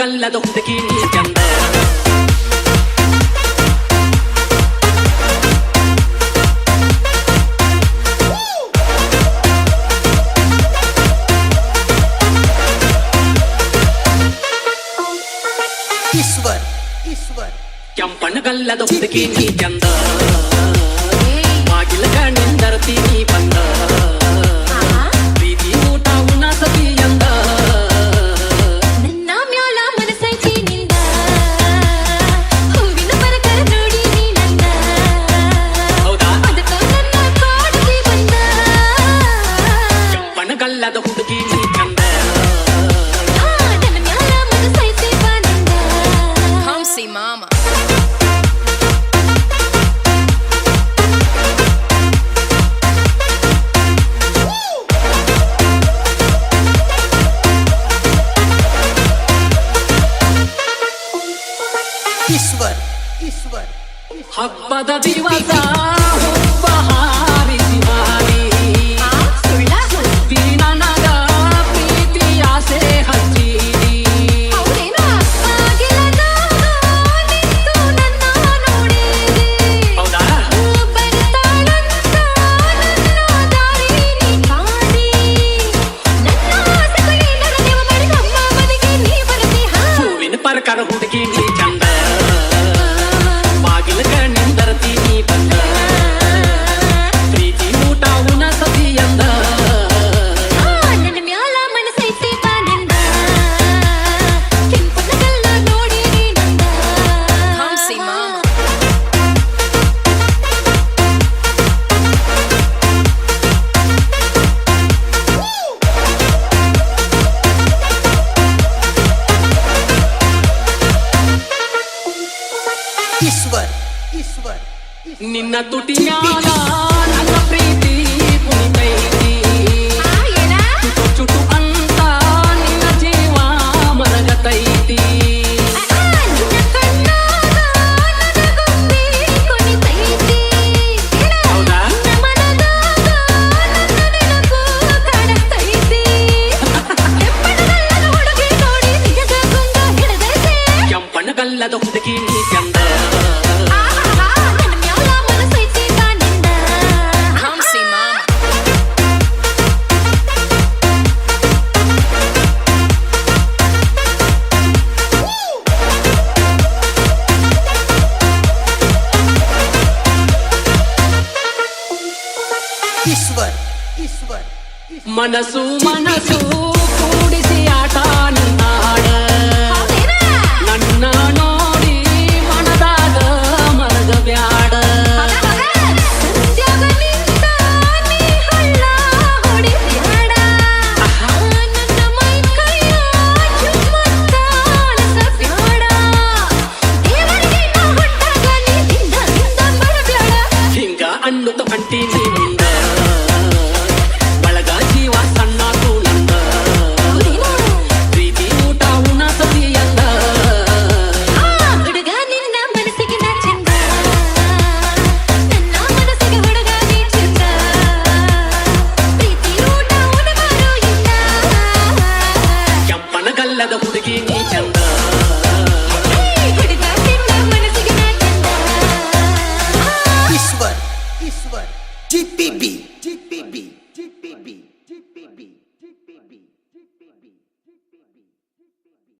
ಕೆಂಪನಗಲ್ಲದ ಹುಡುಗಿ ನೀ ಚಂದ. ಈಶ್ವರ್ ಈಶ್ವರ್ ಕೆಂಪನಗಲ್ಲದ ಹುಡುಗಿ ನೀ ಚಂದ. ಬಾಗಿಲಗ ನಿಂದರ್ತೀನಿ ಬಂದ. ಪ್ರೀತಿ ಊಟ ಉಣಸತಿ ಎಂದ. ನನ್ನ ಮ್ಯಾಲ ಮನಸೈತಿ ನಿಂದ. ಹೂವಿನ ಬರಕ ನೋಡಿ ನೀ ನಂದ. ಹೌದಾ? ಅದಕ್ಕ ನನ್ನ ಕಾಡತಿ ಬಂದ. ಕೆಂಪನಗಲ್ಲದ ಹುಡುಗಿ ನೀ ಚಂದ. ನನ್ನ ಮ್ಯಾಲ ಮನಸೈತಿ ಬಂದ. Come see mama. Eshwar Eshwar ಹಬ್ಬದ ದಿವಸ ಹುಬ್ಬ ಹಾರಿಸಿ ಹಾರಿ ಸುಳ್ಳ ಸುದ್ದಿ ನನಗ ಪ್ರೀತಿ ಆಸೆ ಹಚ್ಚಿದಿ. ಹೌದೇನೋ ಆಗಿಲ್ಲದಾಗ ನಿಂತು ನನ್ನ ನೋಡಿದಿ. ಹೌದಾ? ಬರ್ತಾಳಂತ ನನ್ನ ದಾರಿ ನೀ ಕಾಡಿ. ನನ್ನ ಆಸೆಗಳಿಗೆ ನರದೇವ ಮಾಡಿ ನಮ್ಮ ಮನೆಗೆ ನೀ ಬರತಿ ಹಾ. ಹೂವಿನ ಪ್ರಕಾರ ಹುಡುಗಿ ನೀ ಚಂದ. ಬಾಗಿಲಗ ನಿಂದರ್ತೀನಿ ಬಂದ. ಪ್ರೀತಿ ಊಟ ಉಣಸತಿ ಎಂದ. ನನ್ನ ಮ್ಯಾಲ ಮನಸೈತಿ ಬಾನಂದ. ಕೆಂಪನಗಲ್ಲ ನೋಡಿ ನೀ ನಂದ. Come see mama. Eshwar Eshwar ನಿನ್ನ ತುಟಿ ಮ್ಯಾಲ ನನ್ನ ಪ್ರೀತಿ ಕುಣಿತೈತಿ. ಏನ ಚುಟು ಚುಟು ಅಂತ ನಿನ್ನ ಜೀವ ಮರಗತೈತಿ. ನಿನ್ನ ಕಣ್ಣಾಗ ನನ್ನ ಗೊಂಬೆ ಕುಣಿತೈತಿ. ಹೌದಾ? ನಿನ್ನ ಮನದಾಗ ನನ್ನ ನೆನಪು ಕಾಡತೈತಿ. ಕೆಂಪನಗಲ್ಲದ ಹುಡುಗಿ ನೋಡಿ ನಿಜದ ಗುಂಗ ಹಿಡಿದೈತಿ. ಕೆಂಪನಗಲ್ಲದ ಹುಡುಗಿ ನೀ ಚಂದ. ನನ್ನ ಮ್ಯಾಲ ಮನಸೈತಿ ಬಾನಿಂದ. Come see mama. Eshwar Eshwar ಮನಸ್ಸು ಮನಸ್ಸು ಕೂಡಿಸಿ ಆಟ ನೀ ಆಡ. ಹೌದೇನ? ನನ್ನ ನೋಡಿ ಮನದಾಗ ಮರಗ ಬ್ಯಾಡ. ಸಂಧ್ಯಾಗ ನಿಂತ ನೀ ಹಳ್ಳ ಹೊಡಿಬ್ಯಾಡ. ನನ್ನ ಮೈ ಕೈಯ ಚುಮ್ಮತ್ತ ಅಳಸಬ್ಯಾಡ. ದೇವರಿಗೆ ನಾ ಹೊಟ್ಟಾಗ ನೀ ದಿಂದ ಬರಬ್ಯಾಡ. ಹಿಂಗ ಅನ್ನುತ್ತ ಕಂಟೀನಿ ಮುಂದ. ಬಳಗ ಜೀವ ಸಣ್ಣ ಕೂಲಂದ. ಪ್ರೀತಿ ಊಟ ಉಣಸತಿ ಎಂದ. ಹುಡುಗ ನಿನ್ನ ಮನಸ್ಸಿಗೆ ನಾ ಚಂದ. ನನ್ನ ಮನಸ್ಸಿಗೆ ಹುಡುಗ ನೀ ಚಂದ. ಪ್ರೀತಿ ಊಟ ಉಣಬಾರು ಇಲ್ಲ. ಕೆಂಪನಗಲ್ಲದ ಹುಡುಗಿ ನೀ ಚಂದ. ಹುಡುಗ ನಿನ್ನ ಮನಸ್ಸಿಗೆ ನಾ ಚಂದ. ಈಶ್ವರ್ ಈಶ್ವರ್ ಜಿಪಿಬಿ ಜಿಪಿಬಿ ಜಿಪಿಬಿ